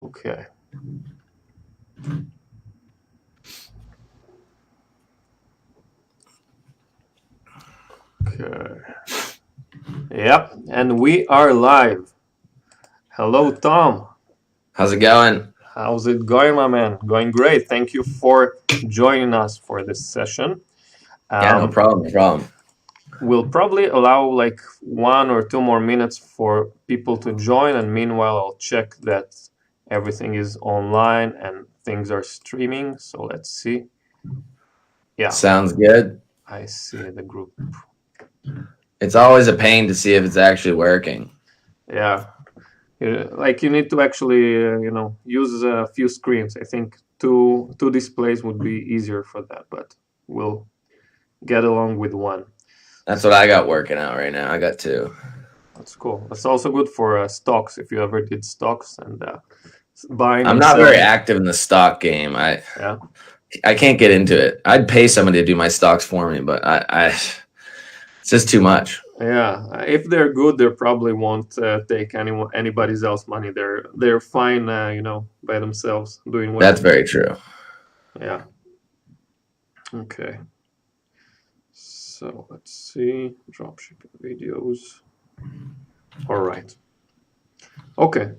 Okay. Okay. Yep, and we are live. Hello, Tom. How's it going? How's it going, my man? Going great. Thank you for joining us for this session. Yeah, no Um, problem, no problem. we'll probably allow like 1 or 2 more minutes for people to join, and meanwhile, I'll check that everything is online and things are streaming. So let's see. Yeah, Sounds good. I see the group. It's always a pain to see if it's actually working. Yeah, like you need to actually, use a few screens. I think two displays would be easier for that, but we'll get along with one. That's what I got working out right now. I got two. That's cool. That's also good for stocks if you ever did stocks and buying I'm and not very selling. active in the stock game. Yeah, I can't get into it. I'd pay somebody to do my stocks for me, but I it's just too much. yeah. If they're good, they probably won't take anybody's else money. They're fine, by themselves doing That's well. very true. Yeah. Okay. So let's see. Dropshipping videos. All right. Okay.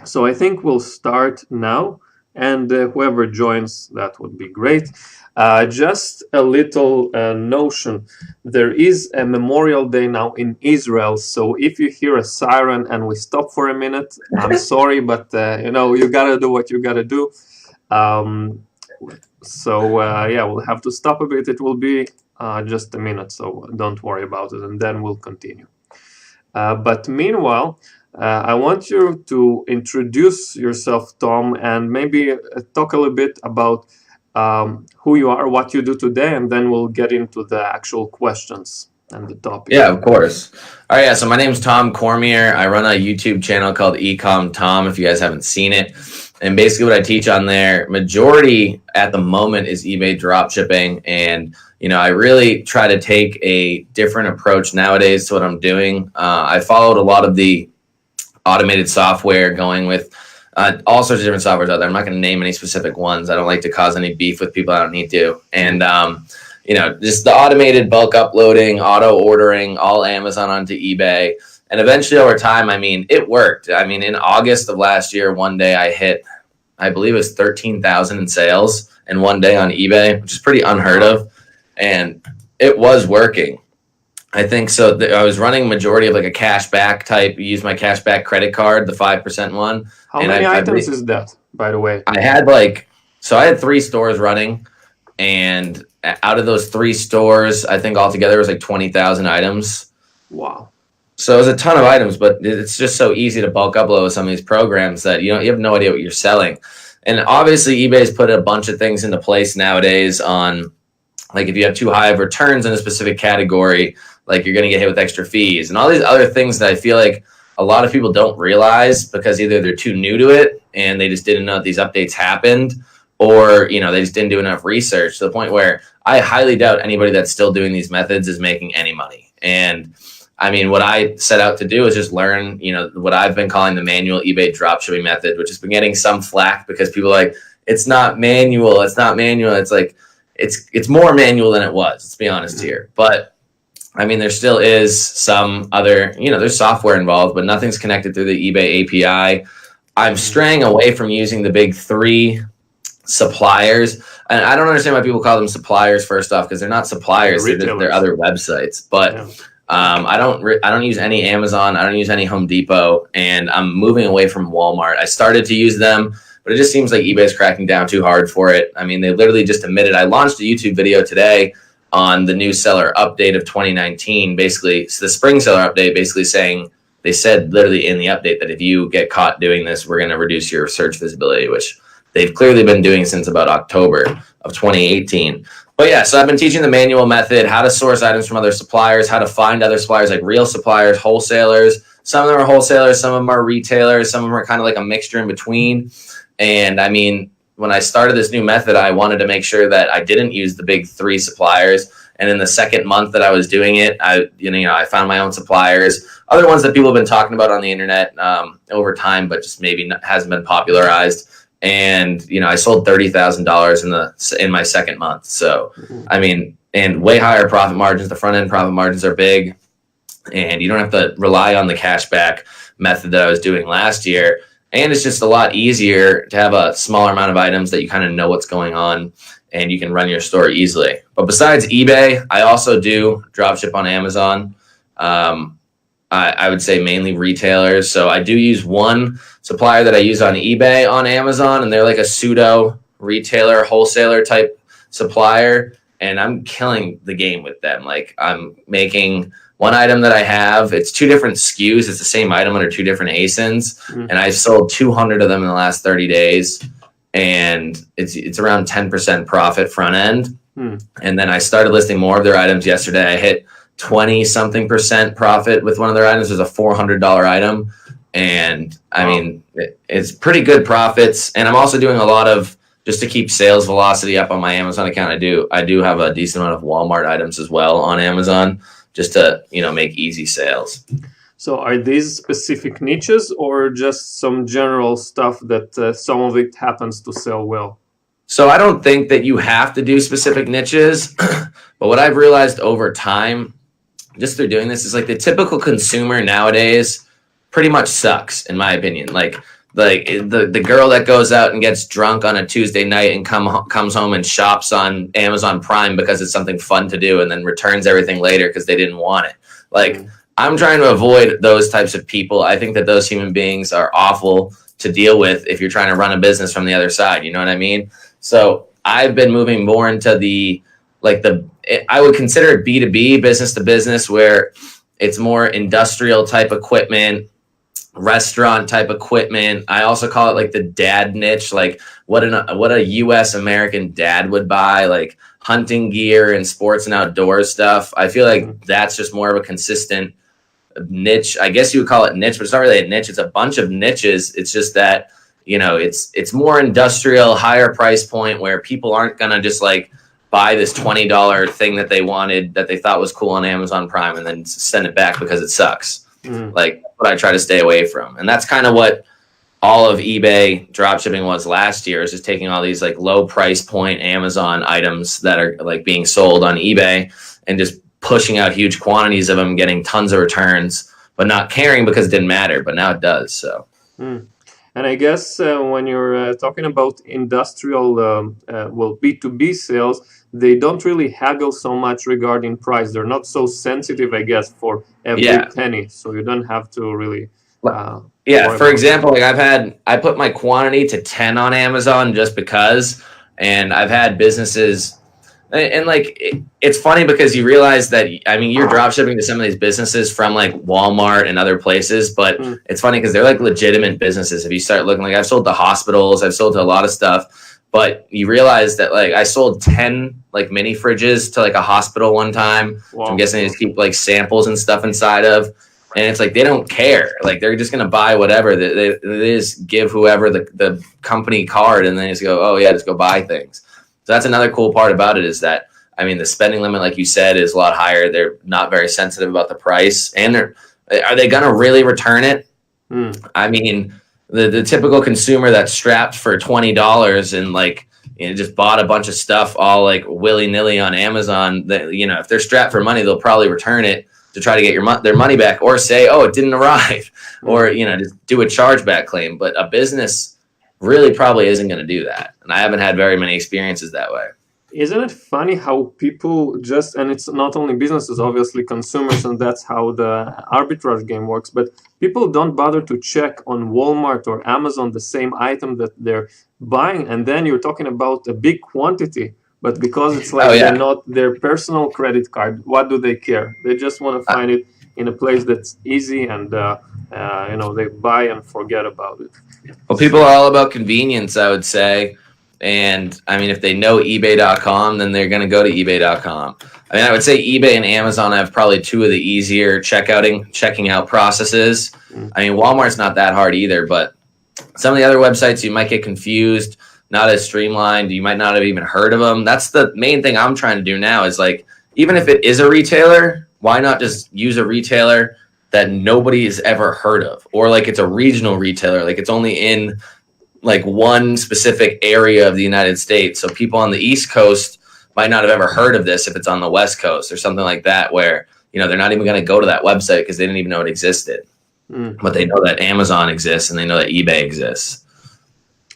So I think we'll start now, and whoever joins, that would be great. Just a little notion. There is a Memorial Day now in Israel, so if you hear a siren and we stop for a minute, I'm sorry, but you gotta do what you gotta do. Um, yeah, we'll have to stop a bit. It will be just a minute, so don't worry about it, and then we'll continue. But meanwhile, I want you to introduce yourself, Tom, and maybe talk a little bit about who you are, what you do today, and then we'll get into the actual questions and the topic. Yeah, of course. All right, yeah. So my name's Tom Cormier. I run a YouTube channel called ecomTom. If you guys haven't seen it, and basically what I teach on there, majority at the moment is eBay dropshipping, and I really try to take a different approach nowadays to what I'm doing. I followed a lot of the automated software, going with all sorts of different softwares out there. I'm not going to name any specific ones. I don't like to cause any beef with people I don't need to, and just the automated bulk uploading, auto ordering, all Amazon onto eBay. And eventually over time, it worked. In August of last year, one day I hit, I believe it was 13,000 in sales in one day on eBay, which is pretty unheard of. And it was working. I think so. I was running majority of like a cash back type, use my cash back credit card, the 5% one. How And many items is that, by the way? I had I had 3 stores running, and out of those 3 stores, I think altogether it was like 20,000 items. Wow. So it was a ton of items, but it's just so easy to bulk upload with some of these programs that you have no idea what you're selling. And obviously eBay's put a bunch of things into place nowadays on, like, if you have too high of returns in a specific category, like, you're going to get hit with extra fees and all these other things that I feel like a lot of people don't realize because either they're too new to it and they just didn't know that these updates happened, or they just didn't do enough research to the point where I highly doubt anybody that's still doing these methods is making any money. And what I set out to do is just learn, what I've been calling the manual eBay dropshipping method, which has been getting some flack because people are like, it's not manual. It's not manual. It's like, it's more manual than it was. Let's be honest here. But there still is some other, there's software involved, but nothing's connected through the eBay API. I'm straying away from using the big 3 suppliers. And I don't understand why people call them suppliers, first off, because they're not suppliers. They're other websites. But yeah. I don't use any Amazon. I don't use any Home Depot. And I'm moving away from Walmart. I started to use them, but it just seems like eBay's cracking down too hard for it. They literally just admitted. I launched a YouTube video today on the new seller update of 2019, basically. So the spring seller update, basically saying, they said literally in the update that if you get caught doing this, we're going to reduce your search visibility, which they've clearly been doing since about October of 2018. But yeah, so I've been teaching the manual method, how to source items from other suppliers, how to find other suppliers, like real suppliers, wholesalers. Some of them are wholesalers, some of them are retailers, some of them are kind of like a mixture in between. And when I started this new method, I wanted to make sure that I didn't use the big 3 suppliers. And in the second month that I was doing it, I found my own suppliers, other ones that people have been talking about on the internet over time, but just maybe hasn't been popularized. And, I sold $30,000 in my second month. So, and way higher profit margins. The front end profit margins are big, and you don't have to rely on the cashback method that I was doing last year. And it's just a lot easier to have a smaller amount of items that you kind of know what's going on and you can run your store easily. But besides eBay, I also do dropship on Amazon. I would say mainly retailers. So I do use one supplier that I use on eBay on Amazon, and they're like a pseudo retailer, wholesaler type supplier. And I'm killing the game with them. Like, I'm making one item that I have, it's 2 different SKUs. It's the same item under 2 different ASINs. And I've sold 200 of them in the last 30 days. And it's around 10% profit front end. And then I started listing more of their items yesterday. I hit 20 something percent profit with one of their items. It was a $400 item. And it's pretty good profits. And I'm also doing a lot of, just to keep sales velocity up on my Amazon account, I do have a decent amount of Walmart items as well on Amazon, just to, make easy sales. So are these specific niches or just some general stuff that some of it happens to sell well? So I don't think that you have to do specific niches, but what I've realized over time, just through doing this, is like the typical consumer nowadays pretty much sucks, in my opinion. Like the girl that goes out and gets drunk on a Tuesday night and comes home and shops on Amazon Prime because it's something fun to do, and then returns everything later because they didn't want it. Like, I'm trying to avoid those types of people. I think that those human beings are awful to deal with if you're trying to run a business from the other side. You know what I mean? So I've been moving more into I would consider it B2B, business to business, where it's more industrial type equipment, restaurant type equipment. I also call it like the dad niche, like what a US American dad would buy, like hunting gear and sports and outdoors stuff. I feel like that's just more of a consistent niche. I guess you would call it niche, but it's not really a niche. It's a bunch of niches. It's just that, it's more industrial, higher price point, where people aren't going to just like buy this $20 thing that they wanted, that they thought was cool on Amazon Prime, and then send it back because it sucks. Like, what I try to stay away from. And that's kind of what all of eBay dropshipping was last year, is just taking all these like low price point Amazon items that are like being sold on eBay and just pushing out huge quantities of them, getting tons of returns, but not caring because it didn't matter. But now it does. So. And I guess when you're talking about industrial, B2B sales, they don't really haggle so much regarding price. They're not so sensitive, I guess, for every penny. So you don't have to really. For example, like I put my quantity to 10 on Amazon just because, and I've had businesses. And like, it's funny because you realize that, you're drop shipping to some of these businesses from like Walmart and other places, but it's funny because they're like legitimate businesses. If you start looking, like, I've sold to hospitals, I've sold to a lot of stuff, but you realize that like I sold 10 like mini fridges to like a hospital one time. Wow. So I'm guessing they just keep like samples and stuff inside of, and it's like, they don't care. Like, they're just going to buy whatever. They just give whoever the company card, and then just go, oh yeah, just go buy things. So that's another cool part about it, is that, the spending limit, like you said, is a lot higher. They're not very sensitive about the price. And are they going to really return it? The typical consumer that's strapped for $20 and like, just bought a bunch of stuff all like willy-nilly on Amazon, that, if they're strapped for money, they'll probably return it to try to get their money back, or say, oh, it didn't arrive, or, just do a chargeback claim. But a business really probably isn't going to do that. And I haven't had very many experiences that way. Isn't it funny how people and it's not only businesses, obviously consumers, and that's how the arbitrage game works, but people don't bother to check on Walmart or Amazon the same item that they're buying, and then you're talking about a big quantity, but because it's like they're not their personal credit card, what do they care? They just want to find it in a place that's easy, and they buy and forget about it. Well, people are all about convenience, I would say. And if they know eBay.com, then they're going to go to eBay.com. I would say eBay and Amazon have probably 2 of the easier checking out processes. Walmart's not that hard either, but some of the other websites you might get confused, not as streamlined. You might not have even heard of them. That's the main thing I'm trying to do now, is like, even if it is a retailer, why not just use a retailer that nobody has ever heard of, or like it's a regional retailer, like it's only in like one specific area of the United States. So people on the East Coast might not have ever heard of this if it's on the West Coast or something like that, where, you know, they're not even going to go to that website because they didn't even know it existed. But they know that Amazon exists and they know that eBay exists.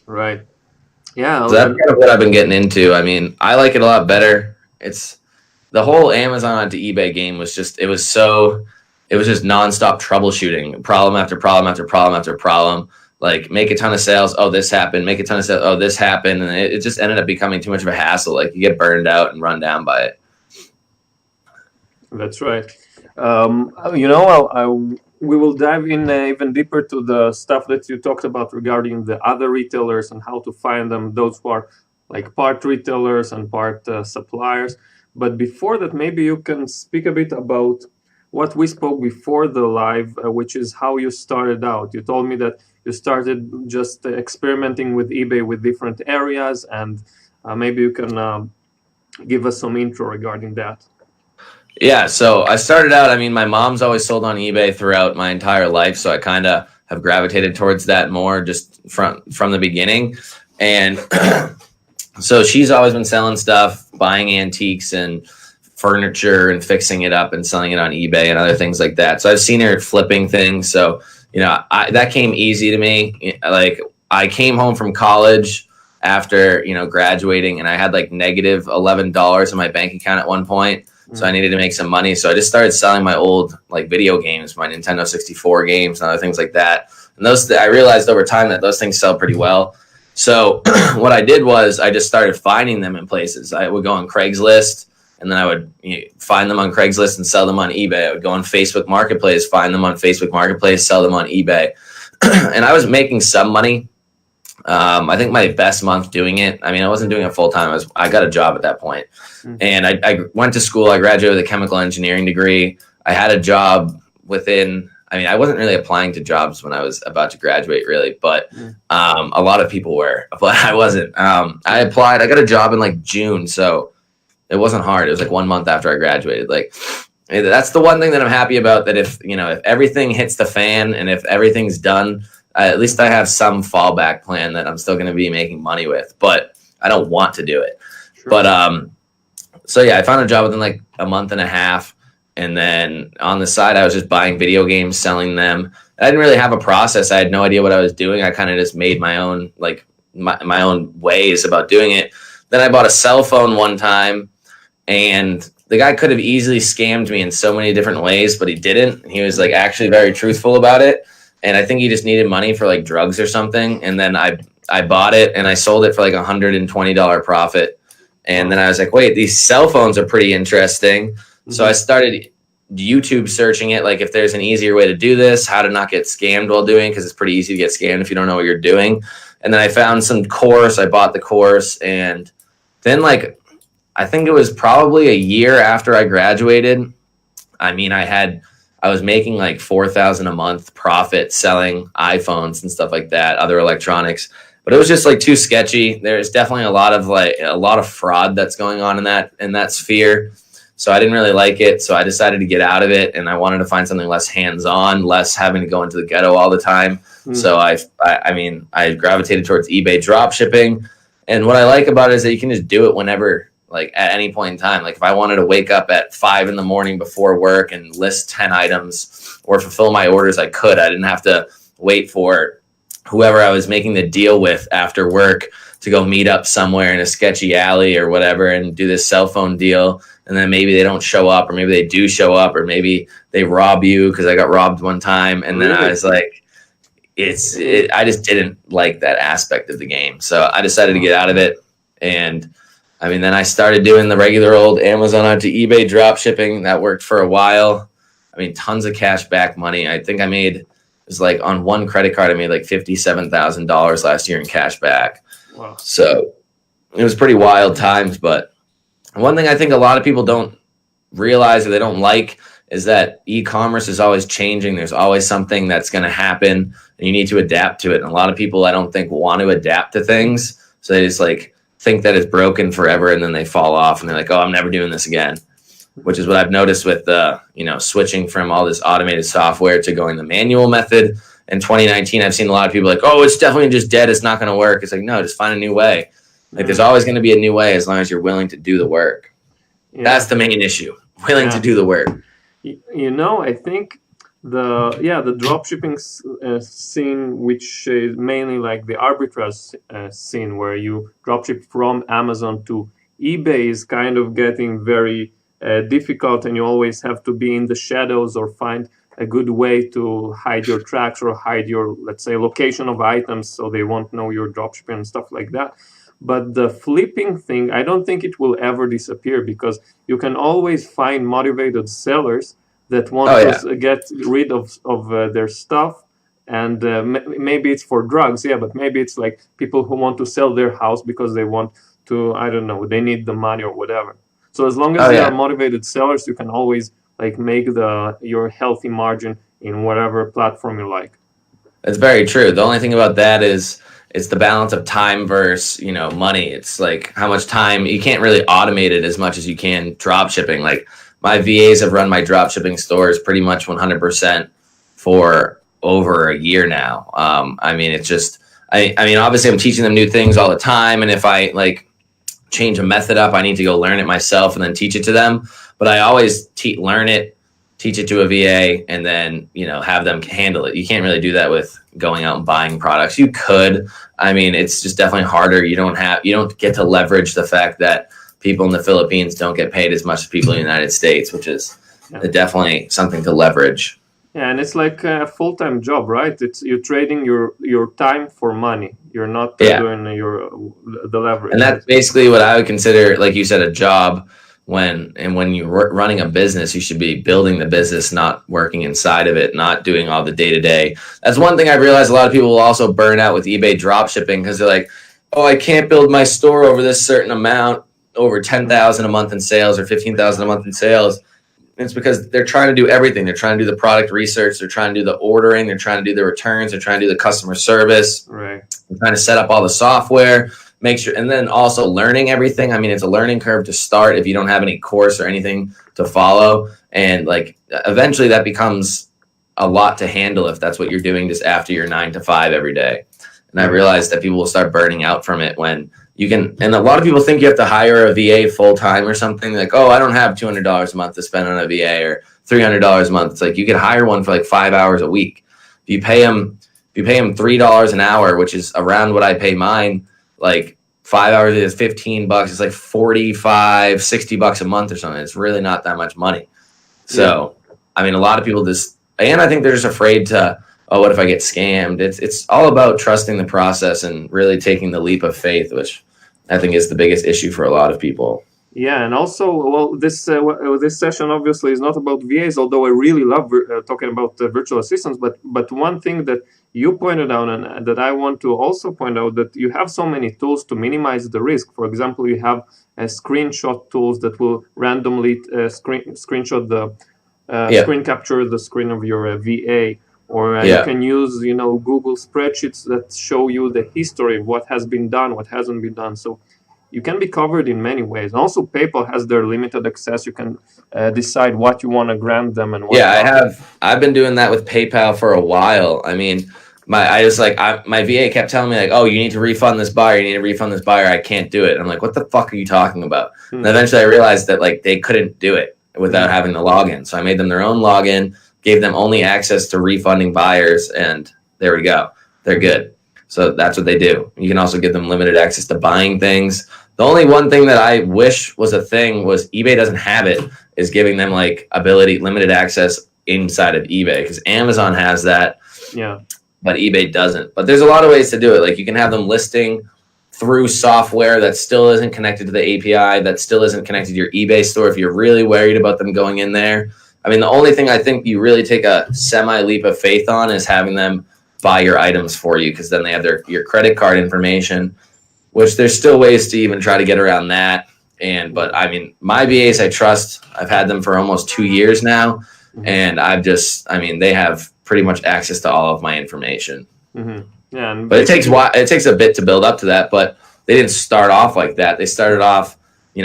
Right. Yeah. So that's kind of what I've been getting into. I mean, I like it a lot better. It's the whole Amazon onto eBay game was just, it was just nonstop troubleshooting, problem after problem after problem after problem. Like, make a ton of sales. Oh, this happened. Make a ton of sales. Oh, this happened. And it just ended up becoming too much of a hassle. Like, you get burned out and run down by it. That's right. You know, we will dive in even deeper to the stuff that you talked about regarding the other retailers and how to find them, those who are like part retailers and part suppliers. But before that, maybe you can speak a bit about what we spoke before the live, which is how you started out. You told me that you started just experimenting with eBay with different areas, and maybe you can give us some intro regarding that. Yeah, so I started out, I mean, my mom's always sold on eBay throughout my entire life, so I kind of have gravitated towards that more just from the beginning. And so she's always been selling stuff, buying antiques and furniture and fixing it up and selling it on eBay and other things like that. So I've seen her flipping things. So, you know, that came easy to me. Like, I came home from college after, you know, graduating, and I had like negative $11 in my bank account at one point. So I needed to make some money. So I just started selling my old like video games, my Nintendo 64 games and other things like that. And I realized over time that those things sell pretty well. So what I did was I just started finding them in places. I would go on Craigslist, and then I would find them on Craigslist and sell them on eBay. I would go on Facebook Marketplace, find them on Facebook Marketplace, sell them on eBay. And I was making some money. I think my best month doing it, I mean, I wasn't doing it full time. I got a job at that point. And I went to school. I graduated with a chemical engineering degree. I had a job within, I mean, I wasn't really applying to jobs when I was about to graduate, really, but a lot of people were, but I wasn't. I applied. I got a job in like June, so it wasn't hard. It was like 1 month after I graduated. Like, that's the one thing that I'm happy about, that if everything hits the fan and if everything's done, at least I have some fallback plan that I'm still going to be making money with, but I don't want to do it. Sure. But so yeah, I found a job within like a month and a half, and then on the side I was just buying video games, selling them. I didn't really have a process. I had no idea what I was doing. I kind of just made my own like my own ways about doing it. Then I bought a cell phone one time, and the guy could have easily scammed me in so many different ways, but he didn't. He was like actually very truthful about it. And I think he just needed money for like drugs or something. And then I bought it and I sold it for like $120 profit. And then I was like, wait, these cell phones are pretty interesting. Mm-hmm. So I started YouTube searching it, like if there's an easier way to do this, how to not get scammed while doing, because it's pretty easy to get scammed if you don't know what you're doing. And then I found some course. I bought the course. And then like, I think it was probably a year after I graduated. I mean, I was making like $4,000 a month profit selling iPhones and stuff like that, other electronics, but it was just like too sketchy. There's definitely a lot of fraud that's going on in that sphere. So I didn't really like it. So I decided to get out of it, and I wanted to find something less hands-on, less having to go into the ghetto all the time. So I gravitated towards eBay dropshipping. And what I like about it is that you can just do it whenever, like at any point in time. Like if I wanted to wake up at 5 a.m. before work and list 10 items or fulfill my orders, I could. I didn't have to wait for whoever I was making the deal with after work to go meet up somewhere in a sketchy alley or whatever and do this cell phone deal. And then maybe they don't show up, or maybe they do show up, or maybe they rob you, because I got robbed one time. And then I was like, I just didn't like that aspect of the game. So I decided to get out of it. And I mean, then I started doing the regular old Amazon onto eBay drop shipping. That worked for a while. I mean, tons of cash back money. I think it was like on one credit card, I made like $57,000 last year in cash back. Wow. So it was pretty wild times. But one thing I think a lot of people don't realize, or they don't like, is that e-commerce is always changing. There's always something that's going to happen, and you need to adapt to it. And a lot of people, I don't think, want to adapt to things. So they just like think that it's broken forever, and then they fall off and they're like, oh, I'm never doing this again. which is what I've noticed with the, switching from all this automated software to going the manual method. In 2019, I've seen a lot of people like, oh, it's definitely just dead. It's not going to work. It's like, no, just find a new way. Like there's always going to be a new way as long as you're willing to do the work. Yeah. That's the main issue. Willing to do the work. I think the dropshipping scene, which is mainly like the arbitrage scene where you dropship from Amazon to eBay, is kind of getting very difficult, and you always have to be in the shadows or find a good way to hide your tracks or hide your, let's say, location of items so they won't know you're dropshipping and stuff like that. But the flipping thing, I don't think it will ever disappear, because you can always find motivated sellers that want to get rid of their stuff. And maybe it's for drugs, but maybe it's like people who want to sell their house because they want to, I don't know, they need the money or whatever. So as long as they are motivated sellers, you can always like make your healthy margin in whatever platform you like. That's very true. The only thing about that is it's the balance of time versus, money. It's like how much time, you can't really automate it as much as you can drop shipping. Like my VAs have run my drop shipping stores pretty much 100% for over a year now. It's just, obviously I'm teaching them new things all the time. And if I change a method up, I need to go learn it myself and then teach it to them. But I always learn it, teach it to a VA, and then, have them handle it. You can't really do that with going out and buying products. You could. It's just definitely harder. You don't get to leverage the fact that people in the Philippines don't get paid as much as people in the United States, which is definitely something to leverage. Yeah, and it's like a full-time job, right? You're trading your time for money. You're not doing the leverage. And that's basically what I would consider, like you said, a job. When you're running a business, you should be building the business, not working inside of it, not doing all the day-to-day. That's one thing I've realized a lot of people will also burn out with eBay drop shipping, because they're like, oh, I can't build my store over this certain amount, over 10,000 a month in sales or 15,000 a month in sales. It's because they're trying to do everything. They're trying to do the product research. They're trying to do the ordering. They're trying to do the returns. They're trying to do the customer service. Right. They're trying to set up all the software, make sure, and then also learning everything. It's a learning curve to start if you don't have any course or anything to follow. And eventually that becomes a lot to handle if that's what you're doing just after your 9 to 5 every day. And I realized that people will start burning out from it when you can. And a lot of people think you have to hire a VA full time or something, like, oh, I don't have $200 a month to spend on a VA or $300 a month. It's like you can hire one for 5 hours a week. If you pay them $3 an hour, which is around what I pay mine, 5 hours is $15. It's like $45, $60 a month or something. It's really not that much money. So, a lot of people and I think they're just afraid to, oh, what if I get scammed? It's all about trusting the process and really taking the leap of faith, which I think is the biggest issue for a lot of people. Yeah, and also, this session obviously is not about VAs, although I really love talking about virtual assistants. But one thing that you pointed out, and that I want to also point out, that you have so many tools to minimize the risk. For example, you have screenshot tools that will randomly screenshot the screen capture the screen of your VA. Or you can use, Google spreadsheets that show you the history of what has been done, what hasn't been done. So you can be covered in many ways. And also, PayPal has their limited access. You can decide what you want to grant them and what. Yeah, I've been doing that with PayPal for a while. My VA kept telling me oh, you need to refund this buyer. You need to refund this buyer. I can't do it. I'm like, what the fuck are you talking about? And eventually, I realized that they couldn't do it without having the login. So I made them their own login. Gave them only access to refunding buyers, and there we go. They're good. So that's what they do. You can also give them limited access to buying things. The only one thing that I wish was a thing was eBay doesn't have it, is giving them limited access inside of eBay, because Amazon has that. Yeah. But eBay doesn't. But there's a lot of ways to do it. You can have them listing through software that still isn't connected to the API, that still isn't connected to your eBay store if you're really worried about them going in there. The only thing I think you really take a semi-leap of faith on is having them buy your items for you, because then they have your credit card information, which there's still ways to even try to get around that. But my VAs I trust. I've had them for almost 2 years now, and they have pretty much access to all of my information. Mm-hmm. Yeah, but it takes a bit to build up to that. But they didn't start off like that. They started off,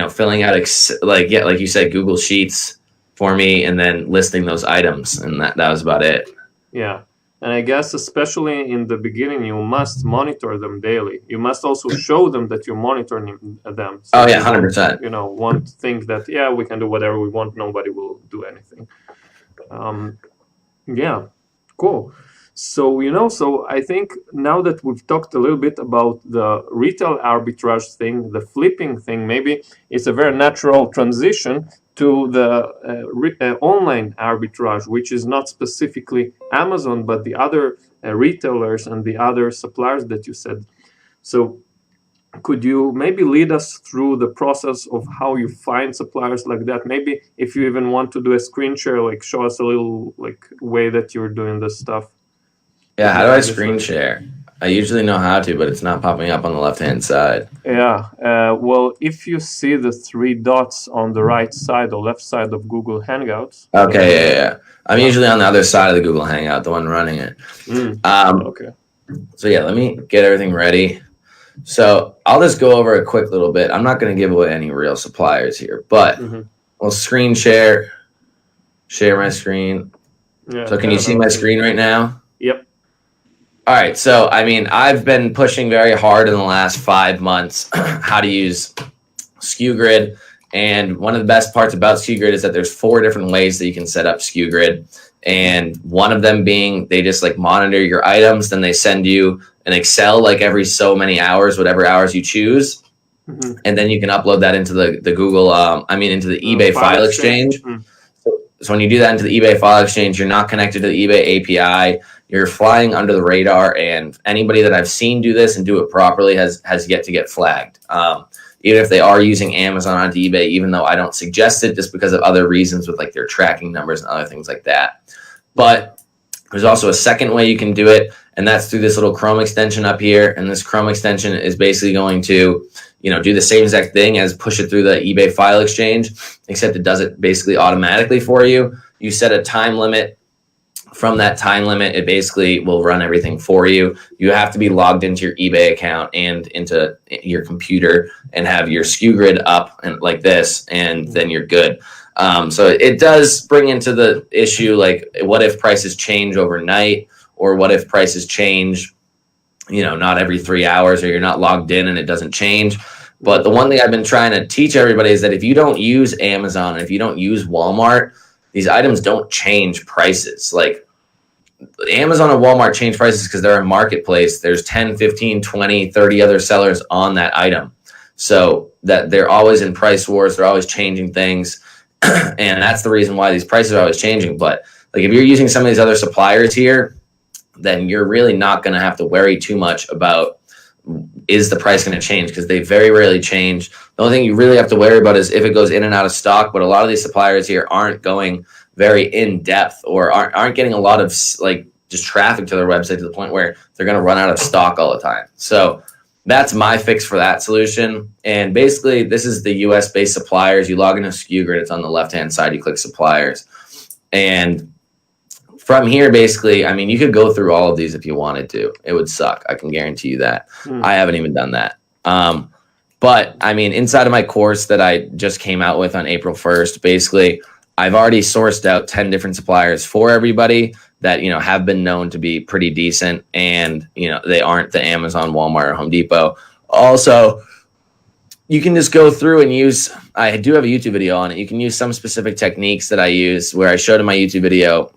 filling out like you said, Google Sheets for me, and then listing those items, and that was about it. Yeah. And I guess especially in the beginning, you must monitor them daily. You must also show them that you're monitoring them. So oh yeah, 100%. Won't think that we can do whatever we want. Nobody will do anything. Yeah, cool. So so I think now that we've talked a little bit about the retail arbitrage thing, the flipping thing, maybe it's a very natural transition to the online arbitrage, which is not specifically Amazon, but the other retailers and the other suppliers that you said. So could you maybe lead us through the process of how you find suppliers like that? Maybe if you even want to do a screen share, like show us a little way that you're doing this stuff. Yeah, how do I screen share? I usually know how to, but it's not popping up on the left-hand side. Yeah, well, if you see the 3 dots on the right side or left side of Google Hangouts. Okay, yeah. I'm usually on the other side of the Google Hangout, the one running it. Okay. So yeah, let me get everything ready. So I'll just go over a quick little bit. I'm not going to give away any real suppliers here, but we'll screen share my screen. Yeah, so can you see my screen right now? Yep. All right, so I mean, I've been pushing very hard in the last 5 months how to use SKU Grid, and one of the best parts about SKU Grid is that there's 4 different ways that you can set up SKU Grid, and one of them being they just monitor your items, then they send you an Excel every so many hours, whatever hours you choose, and then you can upload that into the Google, into the eBay file exchange. So when you do that into the eBay file exchange, you're not connected to the eBay API. You're flying under the radar, and anybody that I've seen do this and do it properly has yet to get flagged. Even if they are using Amazon onto eBay, even though I don't suggest it just because of other reasons with their tracking numbers and other things like that. But there's also a second way you can do it, and that's through this little Chrome extension up here. And this Chrome extension is basically going to do the same exact thing as push it through the eBay file exchange, except it does it basically automatically for you. You set a time limit. From that time limit, it basically will run everything for you. You have to be logged into your eBay account and into your computer and have your SKU Grid up and like this, and then you're good. So it does bring into the issue, what if prices change overnight, or what if prices change, not every 3 hours, or you're not logged in and it doesn't change. But the one thing I've been trying to teach everybody is that if you don't use Amazon and if you don't use Walmart, these items don't change prices. Amazon and Walmart change prices because they're a marketplace. There's 10, 15, 20, 30 other sellers on that item. So that they're always in price wars. They're always changing things. And that's the reason why these prices are always changing. But if you're using some of these other suppliers here, then you're really not going to have to worry too much about is the price going to change, because they very rarely change. The only thing you really have to worry about is if it goes in and out of stock. But a lot of these suppliers here aren't going very in depth, or aren't getting a lot of just traffic to their website to the point where they're going to run out of stock all the time. So that's my fix for that solution. And basically, this is the US based suppliers. You log into SKU Grid, it's on the left hand side. You click suppliers, and from here, basically, you could go through all of these if you wanted to. It would suck. I can guarantee you that. I haven't even done that. But inside of my course that I just came out with on April 1st, basically, I've already sourced out 10 different suppliers for everybody that, have been known to be pretty decent, and, they aren't the Amazon, Walmart, or Home Depot. Also, you can just go through and use, I do have a YouTube video on it. You can use some specific techniques that I use, where I showed in my YouTube video,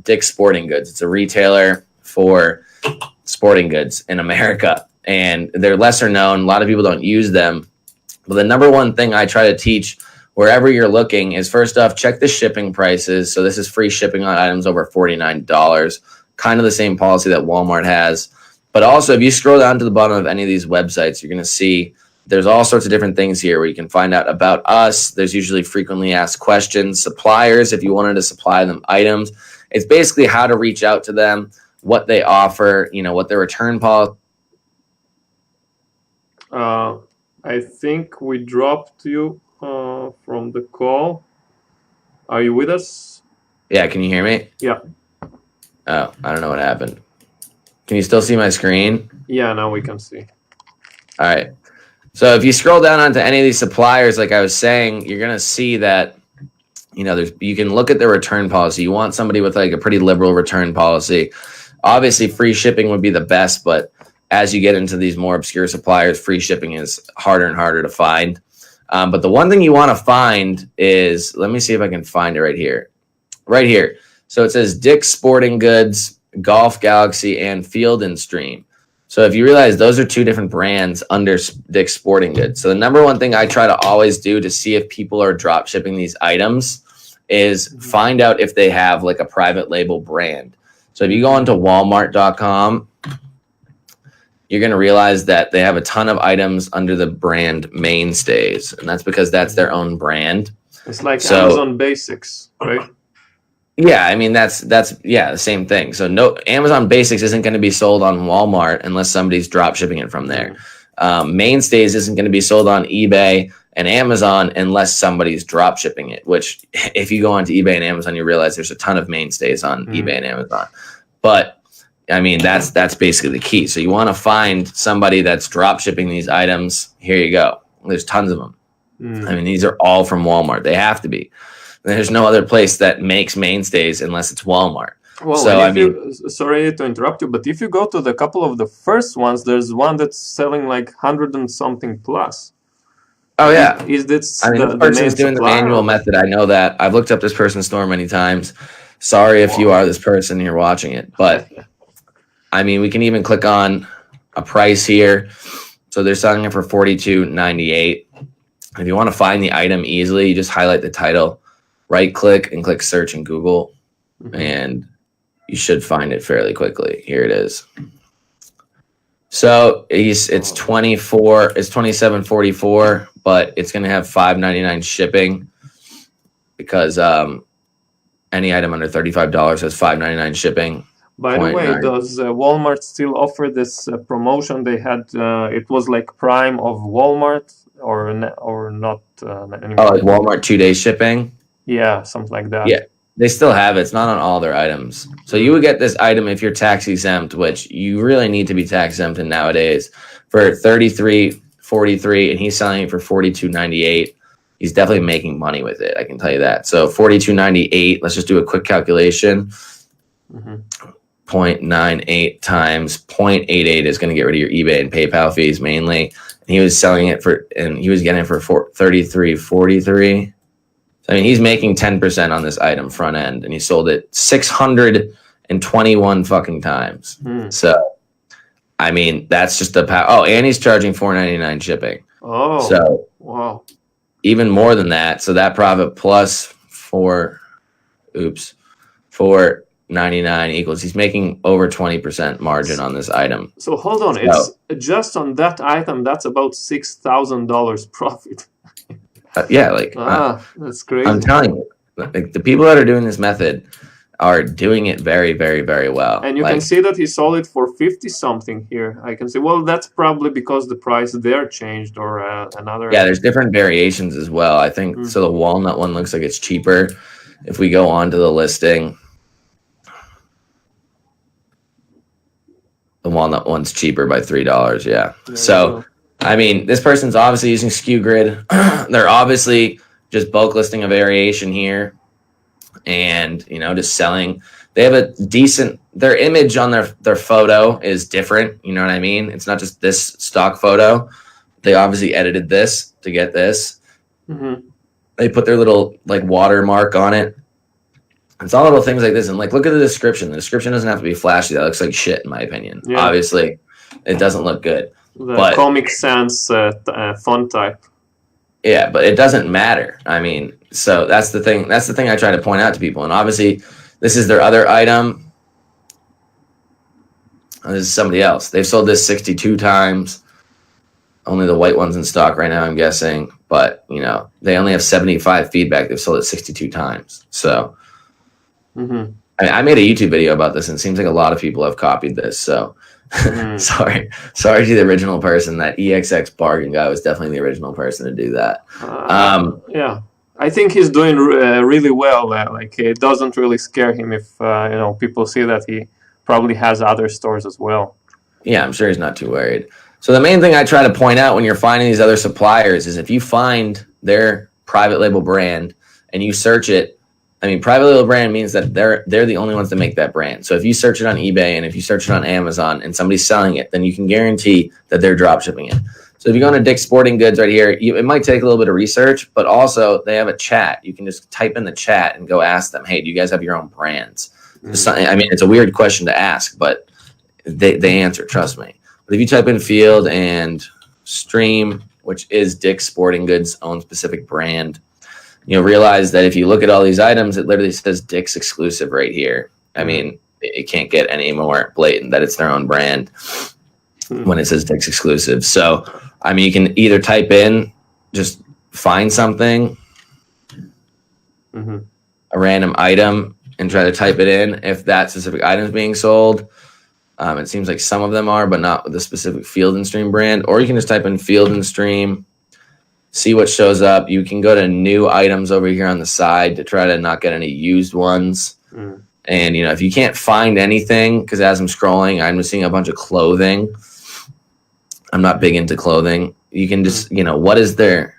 Dick's Sporting Goods. It's a retailer for sporting goods in America, and they're lesser known. A lot of people don't use them. But the number one thing I try to teach wherever you're looking is, first off, check the shipping prices. So this is free shipping on items over $49, kind of the same policy that Walmart has. But also, if you scroll down to the bottom of any of these websites, you're going to see there's all sorts of different things here where you can find out about us. There's usually frequently asked questions, suppliers, if you wanted to supply them items. It's basically how to reach out to them, what they offer, what their return policy. I think we dropped you from the call. Are you with us? Yeah, can you hear me? Yeah. Oh, I don't know what happened. Can you still see my screen? Yeah, now we can see. All right. So if you scroll down onto any of these suppliers, like I was saying, you're going to see that, you know, you can look at their return policy. You want somebody with like a pretty liberal return policy. Obviously, free shipping would be the best, but as you get into these more obscure suppliers, free shipping is harder and harder to find. But the one thing you want to find is, let me see if I can find it right here. Right here. So it says Dick's Sporting Goods, Golf Galaxy, and Field and Stream. So if you realize those are two different brands under Dick's Sporting Goods. So the number one thing I try to always do to see if people are drop shipping these items is find out if they have like a private label brand. So if you go onto Walmart.com, you're going to realize that they have a ton of items under the brand Mainstays. And that's because that's their own brand. It's like Amazon Basics, right? Yeah, I mean, that's the same thing. So no, Amazon Basics isn't going to be sold on Walmart unless somebody's drop shipping it from there. Mainstays isn't going to be sold on eBay and Amazon unless somebody's drop shipping it, which if you go onto eBay and Amazon, you realize there's a ton of Mainstays on eBay and Amazon. But I mean, that's basically the key. So you want to find somebody that's drop shipping these items. Here you go. There's tons of them. I mean, these are all from Walmart. They have to be. There's no other place that makes Mainstays unless it's Walmart. Well, so I mean, sorry to interrupt you, but if you go to the couple of the first ones, there's one that's selling like 100 and something plus. Oh yeah, is this? I mean, the person's doing the manual method. I know that. I've looked up this person's store many times. Sorry if you are this person and you're watching it, but I mean, we can even click on a price here. So they're selling it for $42.98. If you want to find the item easily, you just highlight the title, right click, and click search in Google, and you should find it fairly quickly. Here it is. So it's $27.44, but it's going to have $5.99 shipping because any item under $35 has $5.99 shipping. By the way, does Walmart still offer this promotion they had? It was like Prime of Walmart or not anymore? Oh, like Walmart 2-day shipping? Yeah, something like that. Yeah, they still have it. It's not on all their items. So you would get this item if you're tax exempt, which you really need to be tax exempt in nowadays, for $33.43, and he's selling it for $42.98. He's definitely making money with it. I can tell you that. So $42.98. Let's just do a quick calculation. 0.98 times 0.88 is going to get rid of your eBay and PayPal fees mainly. And he was selling it and he was getting it for $33.43. I mean, he's making 10% on this item front end, and he sold it 621 fucking times. So, I mean, that's just the power. Oh, and he's charging $4.99 shipping. Oh, so wow, even more than that. So that profit plus $4.99 equals he's making over 20% margin on this item. So hold on, it's just on that item. That's about $6,000 profit. Yeah, like that's crazy. I'm telling you, like, the people that are doing this method are doing it very, very, very well. And you can see that he sold it for 50 something here. I can see. Well, that's probably because the price there changed or another. Yeah, there's different variations as well. I think so. The walnut one looks like it's cheaper. If we go on to the listing, the walnut one's cheaper by $3. Yeah. So. I mean, this person's obviously using SKU Grid. They're obviously just bulk listing a variation here and, you know, just selling. They have a decent, their image on their photo is different. You know what I mean? It's not just this stock photo. They obviously edited this to get this. They put their little like watermark on it. It's all little things like this. And like, look at the description. The description doesn't have to be flashy. That looks like shit in my opinion. Yeah. Obviously, it doesn't look good. The Comic Sans font type. Yeah, but it doesn't matter. I mean, so that's the thing. That's the thing I try to point out to people. And obviously, this is their other item. This is somebody else. They've sold this 62 times. Only the white one's in stock right now, I'm guessing. But, you know, they only have 75 feedback. They've sold it 62 times. So, I made a YouTube video about this, and it seems like a lot of people have copied this. So, sorry to the original person. That EXX bargain guy was definitely the original person to do that. Yeah, I think he's doing really well. Like, it doesn't really scare him if you know, people see that he probably has other stores as well. Yeah, I'm sure he's not too worried. So the main thing I try to point out when you're finding these other suppliers is if you find their private label brand and you search it, I mean, private label brand means that they're the only ones that make that brand. So if you search it on eBay and if you search it on Amazon and somebody's selling it, then you can guarantee that they're drop shipping it. So if you go into Dick's Sporting Goods right here, it might take a little bit of research, but also they have a chat. You can just type in the chat and go ask them, hey, do you guys have your own brands? I mean, it's a weird question to ask, but they answer, trust me. But if you type in field and stream, which is Dick's Sporting Goods' own specific brand, you'll realize that if you look at all these items, it literally says Dick's exclusive right here. I mean, it can't get any more blatant that it's their own brand when it says Dick's exclusive. So, I mean, you can either type in, just find something, a random item, and try to type it in if that specific item is being sold. It seems like some of them are, but not with the specific Field and Stream brand. Or you can just type in Field and Stream, see what shows up. You can go to new items over here on the side to try to not get any used ones. And, you know, if you can't find anything, because as I'm scrolling, I'm just seeing a bunch of clothing. I'm not big into clothing. You can just, you know, what is the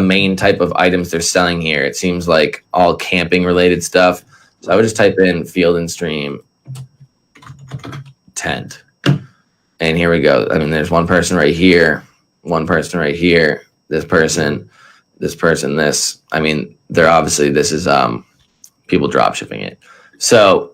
main type of items they're selling here? It seems like all camping related stuff. So I would just type in Field and Stream tent. And here we go. I mean, there's one person right here, one person right here, this person, this. I mean, they're obviously, this is people drop shipping it. So,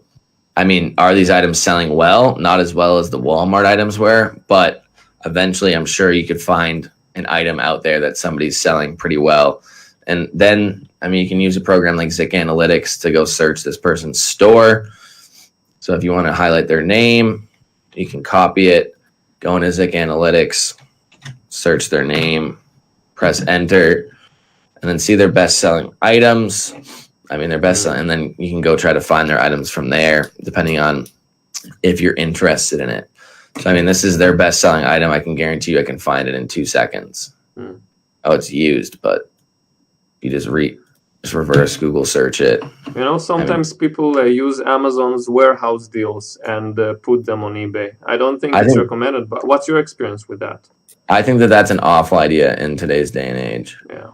I mean, are these items selling well? Not as well as the Walmart items were, but eventually I'm sure you could find an item out there that somebody's selling pretty well. And then, I mean, you can use a program like Zik Analytics to go search this person's store. So if you want to highlight their name, you can copy it, go into Zik Analytics, search their name, press enter, and then see their best-selling items. I mean, their best-selling, and then you can go try to find their items from there, depending on if you're interested in it. So, I mean, this is their best-selling item. I can guarantee you I can find it in 2 seconds. Oh, it's used, but you just reverse Google search it. You know, sometimes people use Amazon's warehouse deals and put them on eBay. I don't think it's recommended, but what's your experience with that? I think that that's an awful idea in today's day and age. Yeah.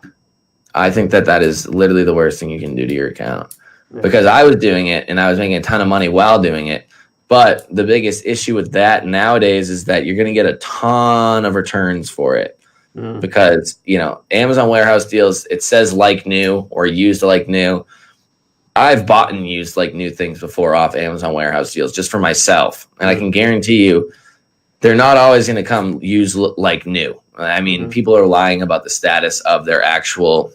I think that that is literally the worst thing you can do to your account. Because I was doing it and I was making a ton of money while doing it. But the biggest issue with that nowadays is that you're going to get a ton of returns for it. Because, you know, Amazon warehouse deals, it says like new or used like new. I've bought and used like new things before off Amazon warehouse deals just for myself. And I can guarantee you they're not always going to come used like new. I mean, people are lying about the status of their actual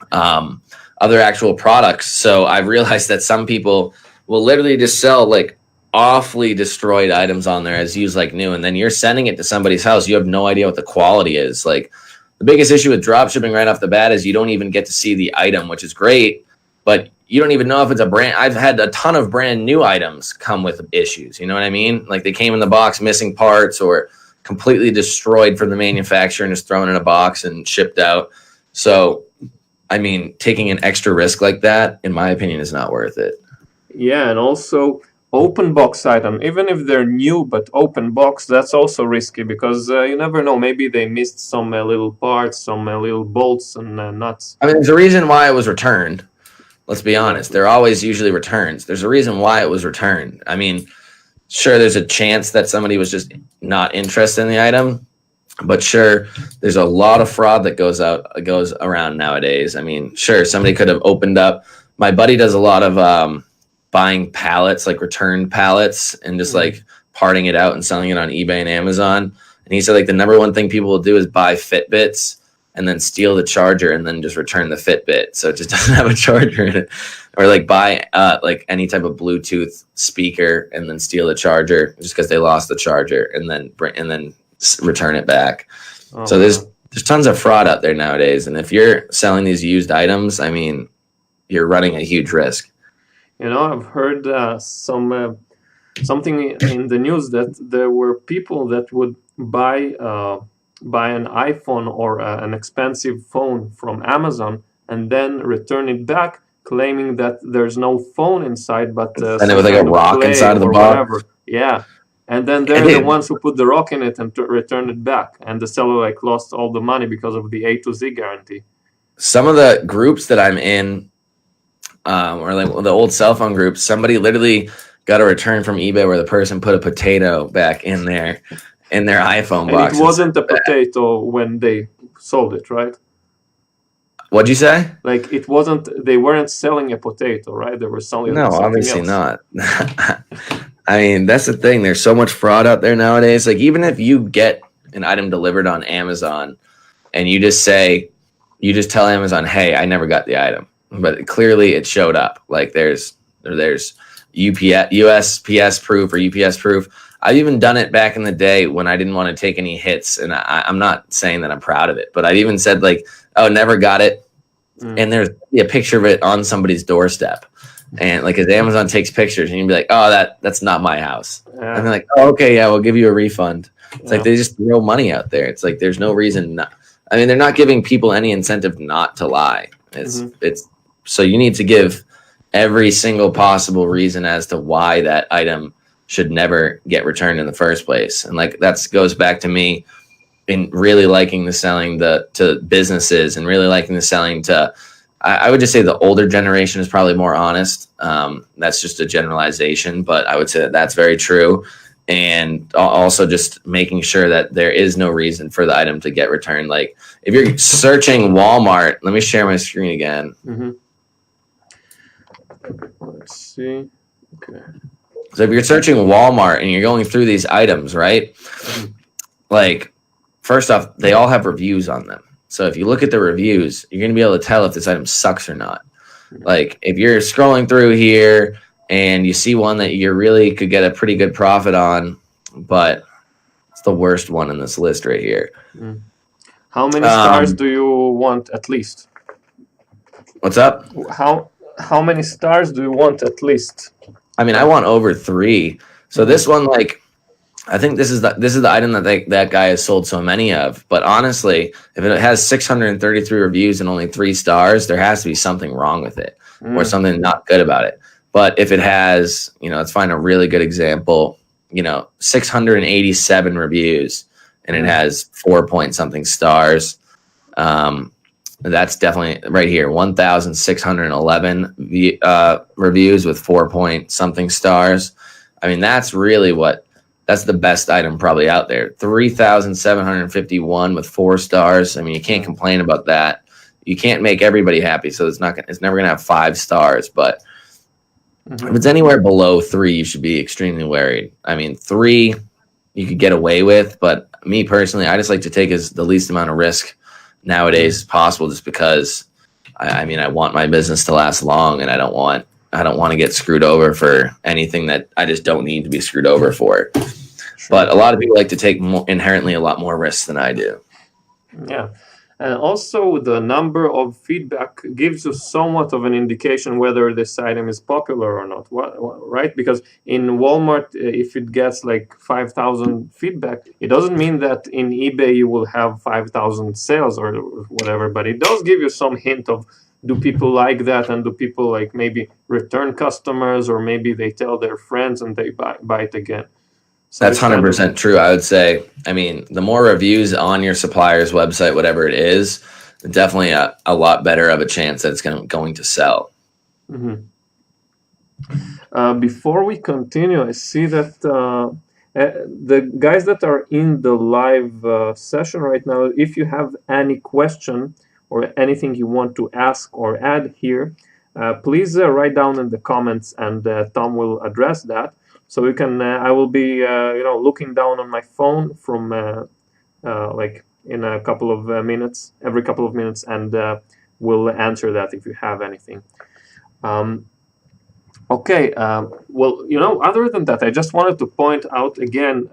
products. So I've realized that some people will literally just sell like awfully destroyed items on there as used like new, and then you're sending it to somebody's house. You have no idea what the quality is. Like, the biggest issue with drop shipping right off the bat is you don't even get to see the item, which is great, but you don't even know if it's a brand. I've had a ton of brand new items come with issues. You know what I mean? Like, they came in the box missing parts or completely destroyed from the manufacturer and just thrown in a box and shipped out. So, I mean, taking an extra risk like that, in my opinion, is not worth it. Yeah, and also open box item, even if they're new but open box, that's also risky because you never know. Maybe they missed some little parts, some little bolts and nuts. I mean, there's a reason why it was returned. Let's be honest. There are always usually returns. There's a reason why it was returned. I mean, sure, there's a chance that somebody was just not interested in the item, but sure, there's a lot of fraud that goes around nowadays. I mean, sure, somebody could have opened up. My buddy does a lot of buying pallets, like returned pallets, and just like parting it out and selling it on eBay and Amazon. And he said like the number one thing people will do is buy Fitbits and then steal the charger and then just return the Fitbit, so it just doesn't have a charger in it. Or like buy like any type of Bluetooth speaker and then steal the charger just because they lost the charger, and then return it back. So there's tons of fraud out there nowadays, and if you're selling these used items, I mean, you're running a huge risk. You know, I've heard something in the news that there were people that would buy an iPhone or an expensive phone from Amazon and then return it back, claiming that there's no phone inside, but and it was like a rock inside of the box. Whatever. Yeah, And then they're the ones who put the rock in it and return it back. And the seller like lost all the money because of the A to Z guarantee. Some of the groups that I'm in, or like the old cell phone groups, somebody literally got a return from eBay where the person put a potato back in their iPhone box. And it wasn't a potato when they sold it, right? What'd you say? Like it wasn't. They weren't selling a potato, right? They were selling. No, obviously not. I mean, that's the thing. There's so much fraud out there nowadays. Like, even if you get an item delivered on Amazon and you just tell Amazon, hey, I never got the item, but clearly it showed up. Like there's USPS proof or UPS proof. I've even done it back in the day when I didn't want to take any hits. And I'm not saying that I'm proud of it, but I even said like, oh, never got it. And there's a picture of it on somebody's doorstep. And like, as Amazon takes pictures and you'd be like, oh, that's not my house. And they're like, oh, okay, yeah, we'll give you a refund. It's like they just throw money out there. It's like there's no reason not. I mean, they're not giving people any incentive not to lie. It's so you need to give every single possible reason as to why that item should never get returned in the first place. And like that goes back to me in really liking the selling to businesses and really liking the selling to. I would just say the older generation is probably more honest. That's just a generalization, but I would say that's very true. And also just making sure that there is no reason for the item to get returned. Like if you're searching Walmart, let me share my screen again. Let's see. Okay. So if you're searching Walmart and you're going through these items, right? Like, first off, they all have reviews on them. So if you look at the reviews, you're going to be able to tell if this item sucks or not. Like if you're scrolling through here and you see one that you really could get a pretty good profit on, but it's the worst one in this list right here. How many stars do you want at least? What's up? How many stars do you want at least? I mean, I want over 3. So this one, like, I think this is the item that guy has sold so many of. But honestly, if it has 633 reviews and only 3 stars, there has to be something wrong with it or something not good about it. But if it has, let's find a really good example, 687 reviews and it has 4 point something stars. That's definitely right here. 1,611 reviews with 4 point something stars. I mean, that's the best item probably out there. 3,751 with 4 stars. I mean, you can't complain about that. You can't make everybody happy, so it's never gonna have 5 stars. But if it's anywhere below 3, you should be extremely worried. I mean, 3 you could get away with, but me personally, I just like to take the least amount of risk nowadays as possible, just because I want my business to last long, and I don't want to get screwed over for anything that I just don't need to be screwed over for. But a lot of people like to take inherently a lot more risks than I do. Yeah. And also the number of feedback gives you somewhat of an indication whether this item is popular or not, right? Because in Walmart, if it gets like 5,000 feedback, it doesn't mean that in eBay you will have 5,000 sales or whatever, but it does give you some hint of, do people like that, and do people like maybe return customers, or maybe they tell their friends and they buy it again. So that's 100% true. I would say, I mean, the more reviews on your supplier's website, whatever it is, definitely a lot better of a chance that it's going to sell. Before we continue, I see that the guys that are in the live session right now, if you have any question or anything you want to ask or add here, please write down in the comments, and Tom will address that. So you can, I will be, looking down on my phone from like in a couple of minutes, every couple of minutes, and we'll answer that if you have anything. Okay. Well, other than that, I just wanted to point out again,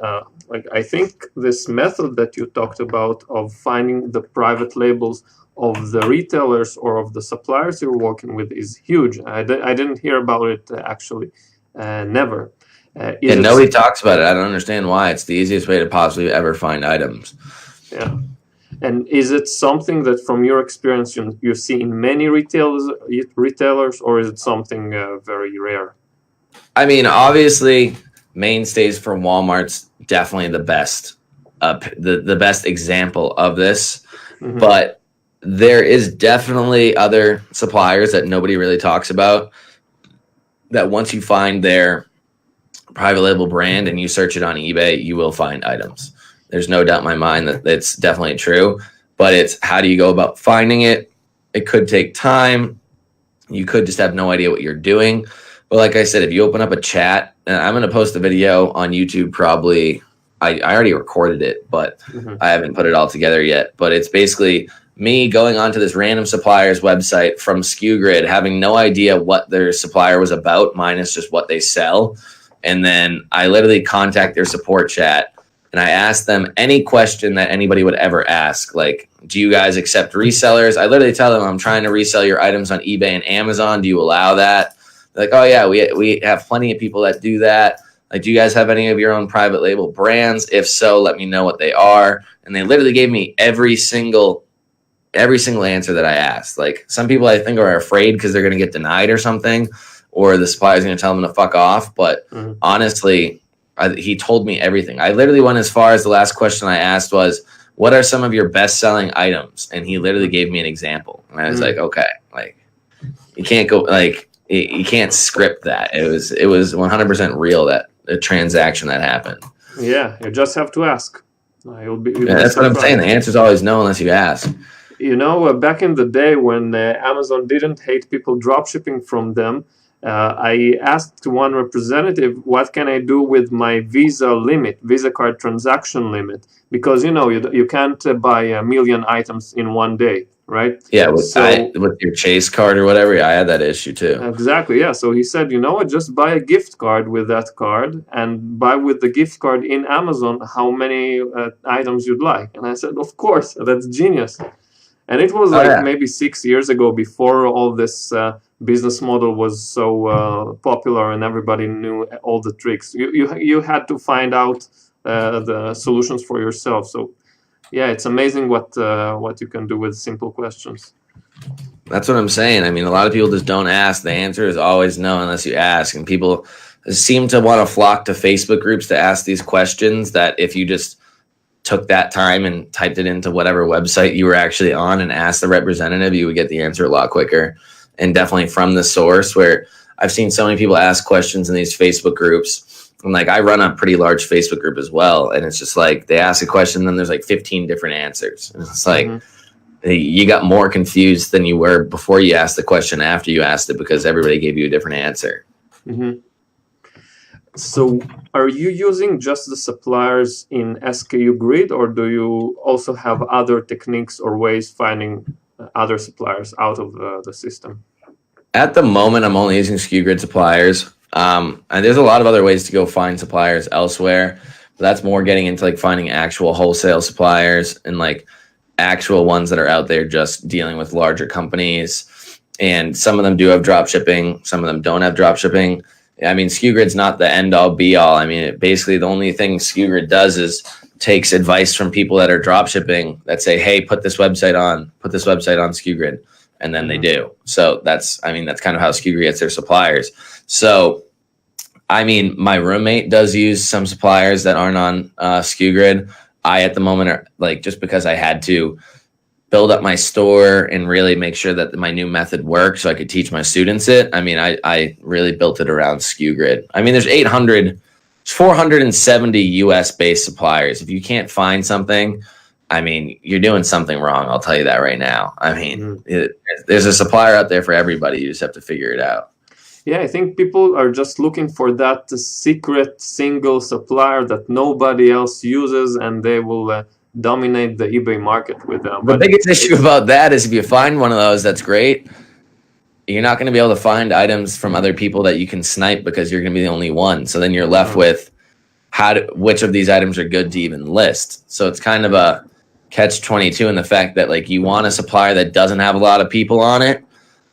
like I think this method that you talked about of finding the private labels of the retailers or of the suppliers you're working with is huge. I didn't hear about it actually, never. And nobody talks about it. I don't understand why. It's the easiest way to possibly ever find items. Yeah. And is it something that, from your experience, you see in many retailers, or is it something very rare? I mean, obviously, Mainstays for Walmart's definitely the best, the best example of this. Mhm. But there is definitely other suppliers that nobody really talks about, that once you find their private label brand and you search it on eBay, you will find items. There's no doubt in my mind that it's definitely true, but it's how do you go about finding it? It could take time. You could just have no idea what you're doing. But like I said, if you open up a chat, and I'm going to post a video on YouTube probably. I already recorded it, but I haven't put it all together yet. But it's basically me going onto this random supplier's website from SKU Grid, having no idea what their supplier was about, minus just what they sell. And then I literally contact their support chat and I ask them any question that anybody would ever ask. Like, do you guys accept resellers? I literally tell them I'm trying to resell your items on eBay and Amazon. Do you allow that? They're like, oh yeah, we have plenty of people that do that. Like, do you guys have any of your own private label brands? If so, let me know what they are. And they literally gave me every single answer that I asked. Like, some people I think are afraid because they're going to get denied or something, or the supplier's going to tell them to fuck off. But honestly, he told me everything. I literally went as far as the last question I asked was, what are some of your best selling items? And he literally gave me an example. And I was like, okay, like, you can't go, like, you can't script that. It was 100% real, that a transaction that happened. Yeah, you just have to ask. You'll be that's what I'm saying. The answer's always no unless you ask. You know, back in the day when Amazon didn't hate people drop shipping from them, I asked one representative, what can I do with my Visa card transaction limit? Because, you know, you can't buy a million items in one day, right? Yeah, with your Chase card or whatever, I had that issue too. Exactly, yeah. So he said, you know what, just buy a gift card with that card and buy with the gift card in Amazon how many items you'd like. And I said, of course, that's genius. And it was maybe 6 years ago, before all this business model was so popular and everybody knew all the tricks. You had to find out the solutions for yourself. So yeah, it's amazing what you can do with simple questions. That's what I'm saying. I mean, a lot of people just don't ask. The answer is always no unless you ask. And people seem to want to flock to Facebook groups to ask these questions that if you just took that time and typed it into whatever website you were actually on and asked the representative, you would get the answer a lot quicker. And definitely from the source, where I've seen so many people ask questions in these Facebook groups. And like, I run a pretty large Facebook group as well. And it's just like, they ask a question, then there's like 15 different answers. And it's like, you got more confused than you were before you asked the question after you asked it, because everybody gave you a different answer. So are you using just the suppliers in SKU Grid, or do you also have other techniques or ways finding other suppliers out of the system? At the moment, I'm only using SKU Grid suppliers. And there's a lot of other ways to go find suppliers elsewhere. But that's more getting into like finding actual wholesale suppliers and like actual ones that are out there just dealing with larger companies. And some of them do have drop shipping. Some of them don't have drop shipping. I mean, SKU Grid's not the end all be all. I mean, basically the only thing SKU Grid does is takes advice from people that are drop shipping that say, hey, put this website on SKU Grid. And then they do. So that's kind of how SKU Grid gets their suppliers. So, I mean, my roommate does use some suppliers that aren't on SKU Grid. I, at the moment, are like, just because I had to build up my store and really make sure that my new method worked so I could teach my students it. I mean, I really built it around SKU Grid. I mean, there's 470 US based suppliers. If you can't find something, I mean, you're doing something wrong. I'll tell you that right now. I mean, there's a supplier out there for everybody. You just have to figure it out. Yeah, I think people are just looking for that secret single supplier that nobody else uses, and they will dominate the eBay market with them. The biggest issue about that is if you find one of those, that's great. You're not going to be able to find items from other people that you can snipe because you're going to be the only one. So then you're left with which of these items are good to even list. So it's kind of a catch-22 in the fact that like you want a supplier that doesn't have a lot of people on it.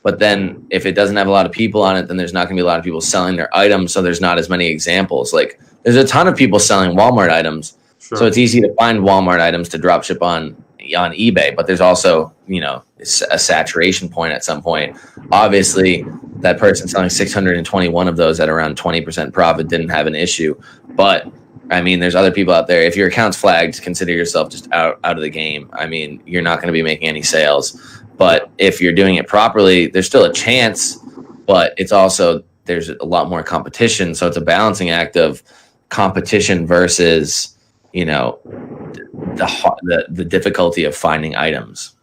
But then if it doesn't have a lot of people on it, then there's not going to be a lot of people selling their items. So there's not as many examples. Like there's a ton of people selling Walmart items. Sure. So it's easy to find Walmart items to drop ship on eBay. But there's also, a saturation point at some point. Obviously, that person selling 621 of those at around 20% profit didn't have an issue. But I mean, there's other people out there. If your account's flagged, consider yourself just out of the game. I mean, you're not going to be making any sales. But if you're doing it properly, there's still a chance, but it's also, there's a lot more competition. So it's a balancing act of competition versus, you know, the difficulty of finding items.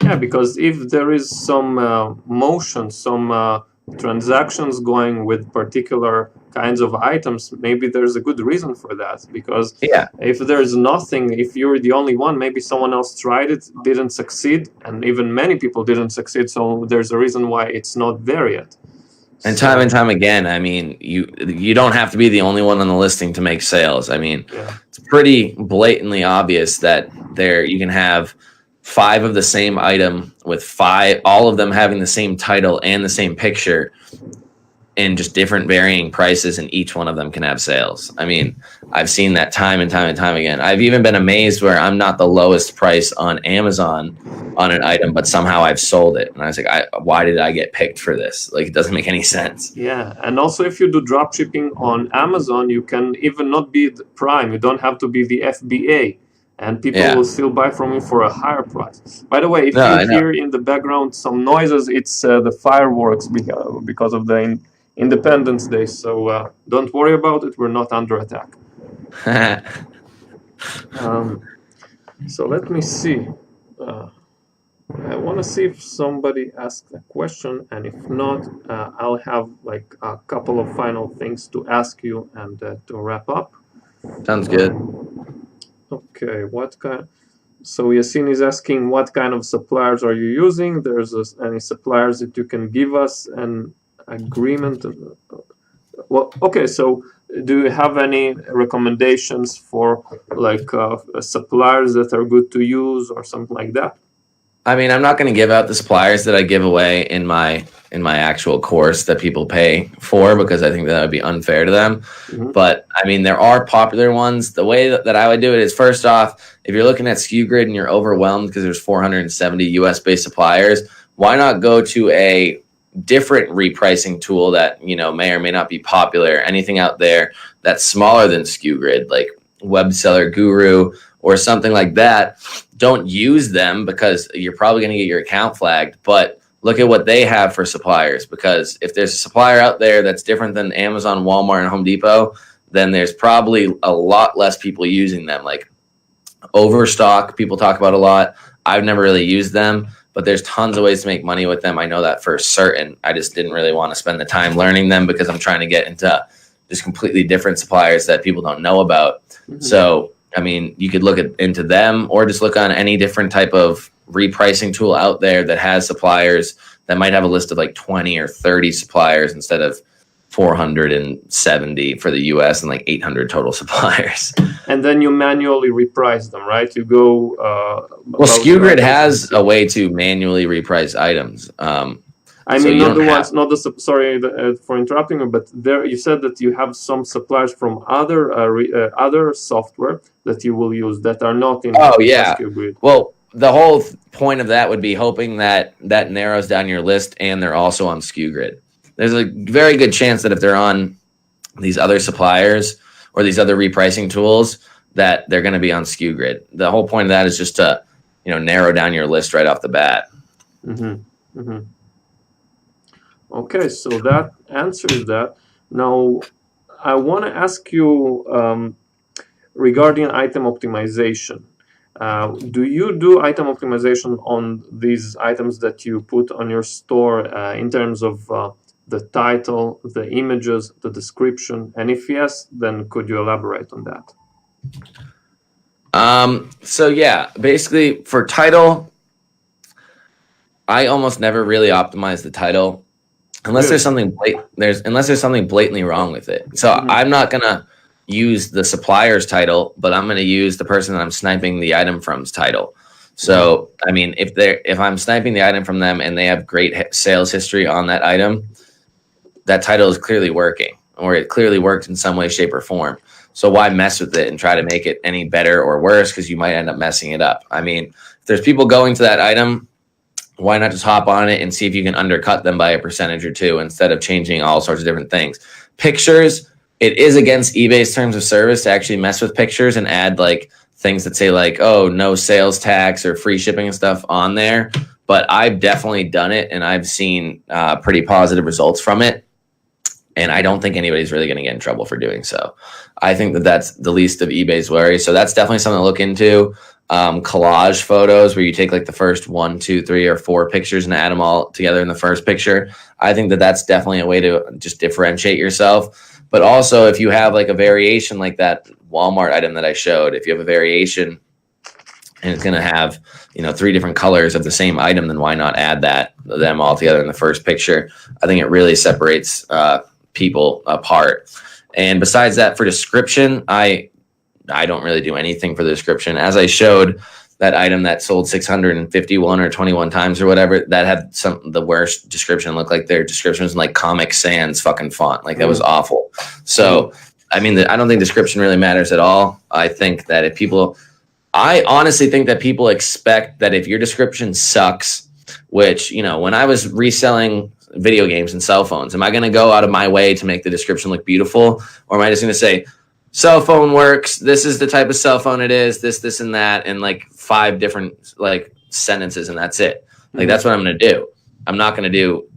Yeah, because if there is some motion, some transactions going with particular kinds of items, maybe there's a good reason for that. Because if there's nothing, if you're the only one, maybe someone else tried it, didn't succeed, and even many people didn't succeed. So there's a reason why it's not there yet. And time again, I mean, you don't have to be the only one on the listing to make sales. I mean, it's pretty blatantly obvious that you can have 5 of the same item with all of them having the same title and the same picture in just different varying prices, and each one of them can have sales. I mean, I've seen that time and time again. I've even been amazed where I'm not the lowest price on Amazon on an item, but somehow I've sold it. And I was like, why did I get picked for this? Like, it doesn't make any sense. Yeah. And also, if you do drop shipping on Amazon, you can even not be the Prime. You don't have to be the FBA. And people will still buy from you for a higher price. By the way, if you hear in the background some noises, it's the fireworks because of the Independence Day. So don't worry about it. We're not under attack. So let me see. I want to see if somebody asked a question, and if not, I'll have like a couple of final things to ask you and to wrap up. Sounds good. Okay, so Yasin is asking, what kind of suppliers are you using? There's any suppliers that you can give us an agreement? Well, okay, so do you have any recommendations for like suppliers that are good to use or something like that? I mean, I'm not going to give out the suppliers that I give away in my actual course that people pay for, because I think that would be unfair to them. Mm-hmm. But I mean, there are popular ones. The way that I would do it is, first off, if you're looking at SKU Grid and you're overwhelmed because there's 470 US-based suppliers, why not go to a different repricing tool that, you know, may or may not be popular? Anything out there that's smaller than SKU Grid, like Web Seller Guru or something like that. Don't use them because you're probably going to get your account flagged, but look at what they have for suppliers, because if there's a supplier out there that's different than Amazon, Walmart, and Home Depot, then there's probably a lot less people using them. Like Overstock, people talk about a lot. I've never really used them, but there's tons of ways to make money with them. I know that for certain. I just didn't really want to spend the time learning them because I'm trying to get into just completely different suppliers that people don't know about. Mm-hmm. So, I mean, you could look into them, or just look on any different type of repricing tool out there that has suppliers that might have a list of like 20 or 30 suppliers instead of 470 for the US and like 800 total suppliers. And then you manually reprice them, right? You go. Well, SKU Grid has a way to manually reprice items. I mean, not the ones, not the. Sorry for interrupting you, but there you said that you have some suppliers from other software that you will use that are not in. Oh yeah. SKU Grid. Well, the whole point of that would be hoping that narrows down your list, and they're also on SKU Grid. There's a very good chance that if they're on these other suppliers or these other repricing tools, that they're going to be on SKU Grid. The whole point of that is just to, narrow down your list right off the bat. Mm-hmm. Mm-hmm. Okay, so that answers that. Now, I want to ask you regarding item optimization. Do you do item optimization on these items that you put on your store in terms of the title, the images, the description? And if yes, then could you elaborate on that? So yeah, basically for title, I almost never really optimize the title unless there's something blatantly wrong with it. So I'm not gonna use the supplier's title, but I'm gonna use the person that I'm sniping the item from's title. So I mean, if I'm sniping the item from them and they have great sales history on that item, that title is clearly working, or it clearly worked in some way, shape, or form. So why mess with it and try to make it any better or worse? Because you might end up messing it up. I mean, if there's people going to that item why not just hop on it and see if you can undercut them by a percentage or two instead of changing all sorts of different things. Pictures, it is against eBay's terms of service to actually mess with pictures and add like things that say like, oh, no sales tax or free shipping and stuff on there. But I've definitely done it, and I've seen pretty positive results from it. And I don't think anybody's really going to get in trouble for doing so. I think that that's the least of eBay's worries. So that's definitely something to look into. Collage photos where you take like the first 1, 2, 3, or 4 pictures and add them all together in the first picture. I think that that's definitely a way to just differentiate yourself. But also if you have like a variation like that Walmart item that I showed, if you have a variation and it's going to have, 3 different colors of the same item, then why not add them all together in the first picture? I think it really separates people apart. And besides that, for description, I don't really do anything for the description. As I showed, that item that sold 651 or 21 times or whatever, that had the worst description. Looked like their description was in like Comic Sans fucking font. Like that was awful. So, I mean, I don't think description really matters at all. I think that I honestly think that people expect that if your description sucks, which, when I was reselling video games and cell phones, am I going to go out of my way to make the description look beautiful? Or am I just going to say, cell phone works, this is the type of cell phone it is, this, and that, and like 5 different like sentences, and that's it. Like, that's what I'm going to do. I'm not going to do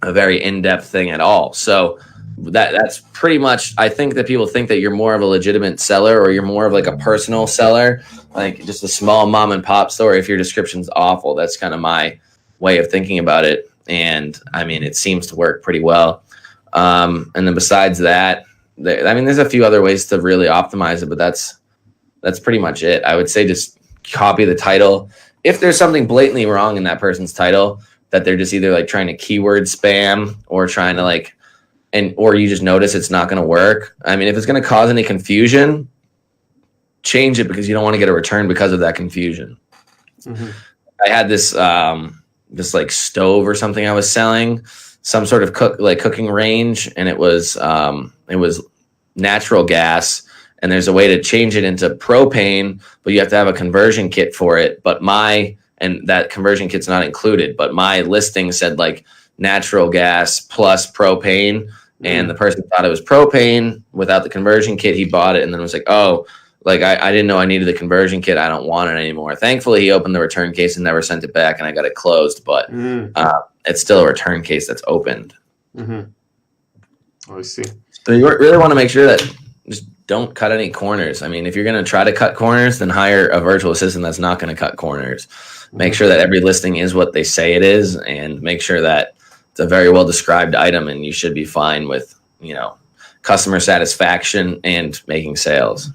a very in-depth thing at all. So that's pretty much, I think that people think that you're more of a legitimate seller, or you're more of like a personal seller, like just a small mom and pop store if your description's awful. That's kind of my way of thinking about it. And I mean, it seems to work pretty well. And then besides that, there's a few other ways to really optimize it, but that's pretty much it. I would say just copy the title. If there's something blatantly wrong in that person's title, that they're just either like trying to keyword spam or trying to like, or you just notice it's not going to work. I mean, if it's going to cause any confusion, change it, because you don't want to get a return because of that confusion. Mm-hmm. I had this like stove or something I was selling, some sort of cooking range, and it was natural gas, and there's a way to change it into propane, but you have to have a conversion kit for it. And that conversion kit's not included, but my listing said like natural gas plus propane, and the person thought it was propane without the conversion kit. He bought it and then was like, oh, like I didn't know I needed the conversion kit. I don't want it anymore. Thankfully, he opened the return case and never sent it back, and I got it closed. But it's still a return case that's opened. I see. So you really want to make sure that just don't cut any corners. I mean, if you're going to try to cut corners, then hire a virtual assistant that's not going to cut corners. Make sure that every listing is what they say it is, and make sure that it's a very well described item, and you should be fine with, customer satisfaction and making sales.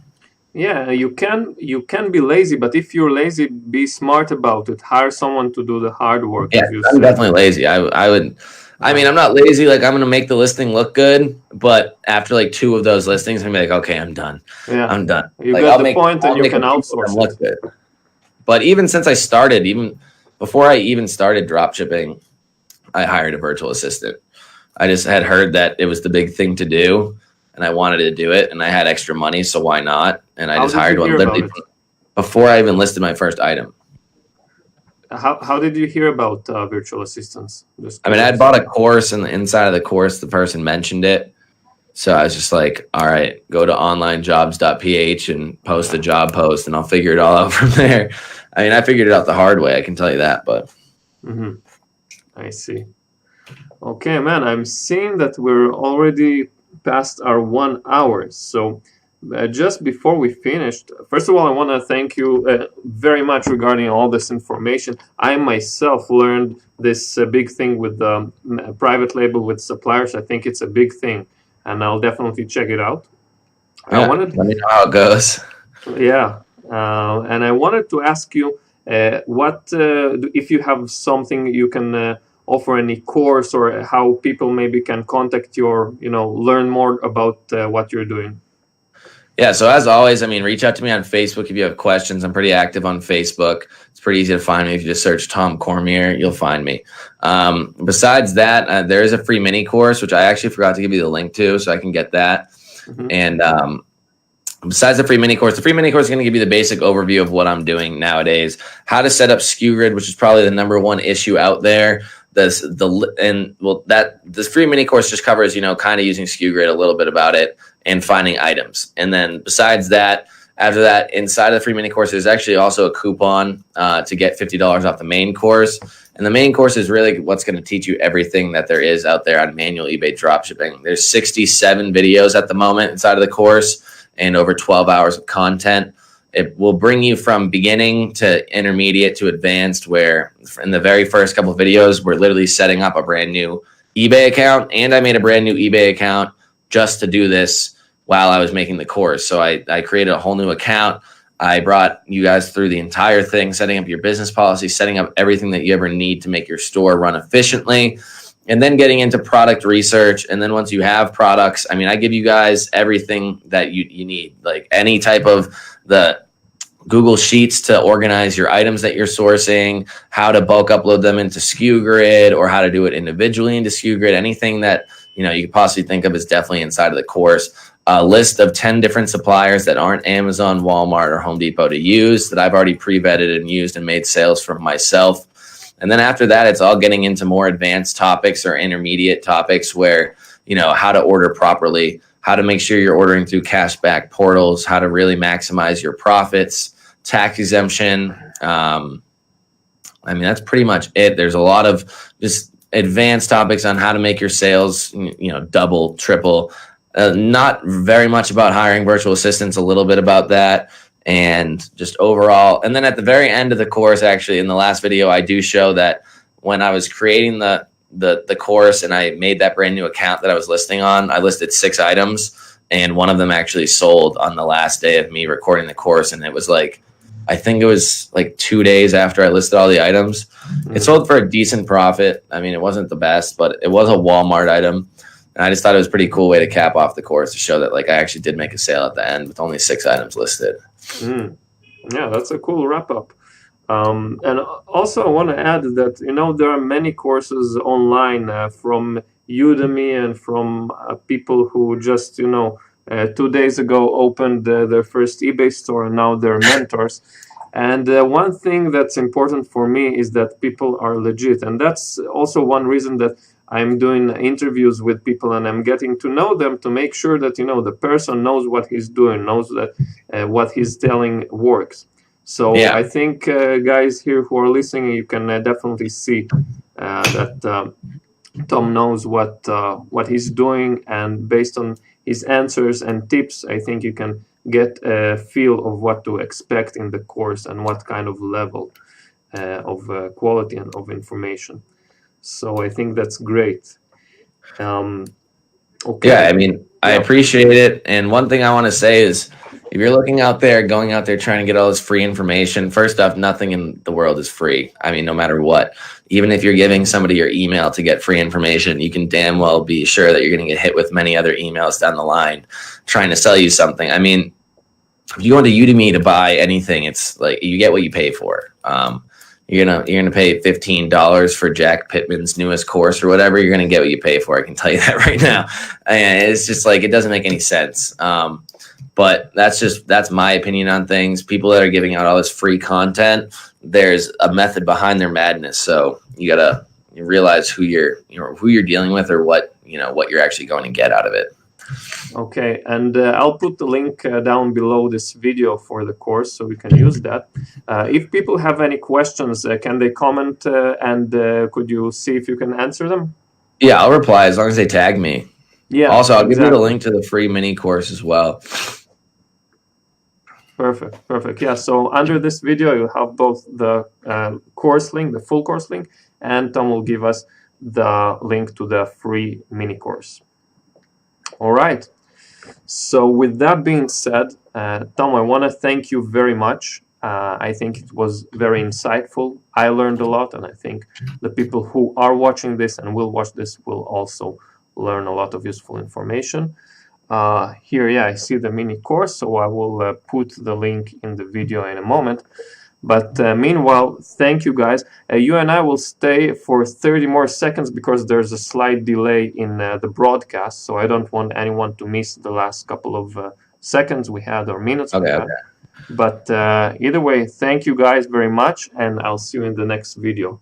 Yeah, you can be lazy, but if you're lazy, be smart about it. Hire someone to do the hard work. Yeah, I'm definitely lazy. I mean, I'm not lazy. Like, I'm going to make the listing look good, but after like 2 of those listings, I'm going to be like, okay, I'm done. Yeah. I'm done. You got the point, and you can outsource it. Good. But even since I started, even before I even started dropshipping, I hired a virtual assistant. I just had heard that it was the big thing to do, and I wanted to do it, and I had extra money, so why not? And I just hired one literally before I even listed my first item. How did you hear about virtual assistants? I mean, I had bought a course, and the inside of the course, the person mentioned it. So I was just like, all right, go to onlinejobs.ph and post a job post, and I'll figure it all out from there. I mean, I figured it out the hard way, I can tell you that, but. I see. Okay, man, I'm seeing that we're already past our 1 hour. So just before we finished, first of all, I want to thank you very much regarding all this information. I myself learned this big thing with the private label with suppliers. I think it's a big thing, and I'll definitely check it out. Yeah, let me know how it goes. Yeah, and I wanted to ask you, if you have something you can offer, any course, or how people maybe can contact you, or learn more about what you're doing. Yeah, so as always, I mean, reach out to me on Facebook if you have questions. I'm pretty active on Facebook. It's pretty easy to find me. If you just search Tom Cormier, you'll find me. Besides that, there is a free mini course, which I actually forgot to give you the link to, so I can get that. And besides the free mini course is going to give you the basic overview of what I'm doing nowadays, how to set up SKU Grid, which is probably the number one issue out there. This free mini course just covers, kind of using SKU Grid, a little bit about it, and finding items. And then besides that, after that, inside of the free mini course, there's actually also a coupon to get $50 off the main course. And the main course is really what's going to teach you everything that there is out there on manual eBay dropshipping. There's 67 videos at the moment inside of the course and over 12 hours of content. It will bring you from beginning to intermediate to advanced, where in the very first couple of videos, we're literally setting up a brand new eBay account. And I made a brand new eBay account just to do this while I was making the course. So I created a whole new account. I brought you guys through the entire thing, setting up your business policy, setting up everything that you ever need to make your store run efficiently, and then getting into product research. And then once you have products, I give you guys everything that you need, like any type of the Google Sheets to organize your items that you're sourcing, how to bulk upload them into SKU Grid, or how to do it individually into SKU Grid. Anything that you could possibly think of is definitely inside of the course. A list of 10 different suppliers that aren't Amazon, Walmart, or Home Depot to use that I've already pre-vetted and used and made sales from myself. And then after that, it's all getting into more advanced topics or intermediate topics where, how to order properly, how to make sure you're ordering through cashback portals, how to really maximize your profits, tax exemption. That's pretty much it. There's a lot of just advanced topics on how to make your sales, double, triple. Not very much about hiring virtual assistants, a little bit about that, and just overall. And then at the very end of the course, actually, in the last video, I do show that when I was creating the course and I made that brand new account that I was listing on, I listed 6 items, and one of them actually sold on the last day of me recording the course. And it was I think it was 2 days after I listed all the items. It sold for a decent profit. It wasn't the best, but it was a Walmart item. And I just thought it was a pretty cool way to cap off the course to show that I actually did make a sale at the end with only 6 items listed. Yeah, that's a cool wrap up. And also I want to add that, there are many courses online from Udemy and from people who just, 2 days ago opened their first eBay store, and now they're mentors. And one thing that's important for me is that people are legit. And that's also one reason that I'm doing interviews with people and I'm getting to know them to make sure that, the person knows what he's doing, knows that what he's telling works. So yeah. I think, guys here who are listening, you can definitely see that Tom knows what he's doing, and based on his answers and tips, I think you can get a feel of what to expect in the course and what kind of level of quality and of information. So I think that's great. Okay. Yeah, I appreciate it. And one thing I want to say is, if you're going out there trying to get all this free information, first off, nothing in the world is free. No matter what, even if you're giving somebody your email to get free information, you can damn well be sure that you're going to get hit with many other emails down the line trying to sell you something. If you go to Udemy to buy anything, it's you get what you pay for. You're gonna pay $15 for Jack Pittman's newest course or whatever. You're gonna get what you pay for. I can tell you that right now. And it's just it doesn't make any sense. But that's my opinion on things. People that are giving out all this free content, there's a method behind their madness. So you gotta realize who you're dealing with, or what you're actually going to get out of it. Okay, and I'll put the link down below this video for the course, so we can use that. If people have any questions, can they comment, and could you see if you can answer them? Yeah, I'll reply as long as they tag me. Yeah. Also, I'll give you the link to the free mini course as well. Perfect. Yeah, so under this video, you'll have both the course link, the full course link, and Tom will give us the link to the free mini course. All right. So with that being said, Tom, I want to thank you very much. I think it was very insightful. I learned a lot, and I think the people who are watching this and will watch this will also learn a lot of useful information. Here, yeah, I see the mini course, so I will put the link in the video in a moment. But meanwhile, thank you guys. You and I will stay for 30 more seconds because there's a slight delay in the broadcast, so I don't want anyone to miss the last couple of seconds we had or minutes we Okay. had. But either way, thank you guys very much, and I'll see you in the next video.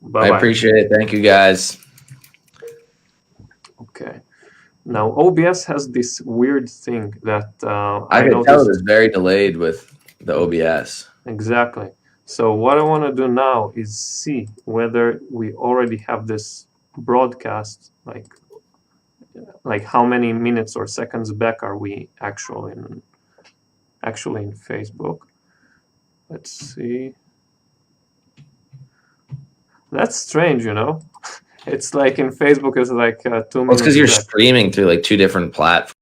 Bye-bye. I appreciate it. Thank you, guys. Okay. Now, OBS has this weird thing that I can noticed. tell it's very delayed with the OBS. Exactly. So what I want to do now is see whether we already have this broadcast, like how many minutes or seconds back are we actually in Facebook. Let's see. That's strange, you know. It's like in Facebook, it's like 2 minutes. Well, it's because you're back. streaming through like 2 different platforms.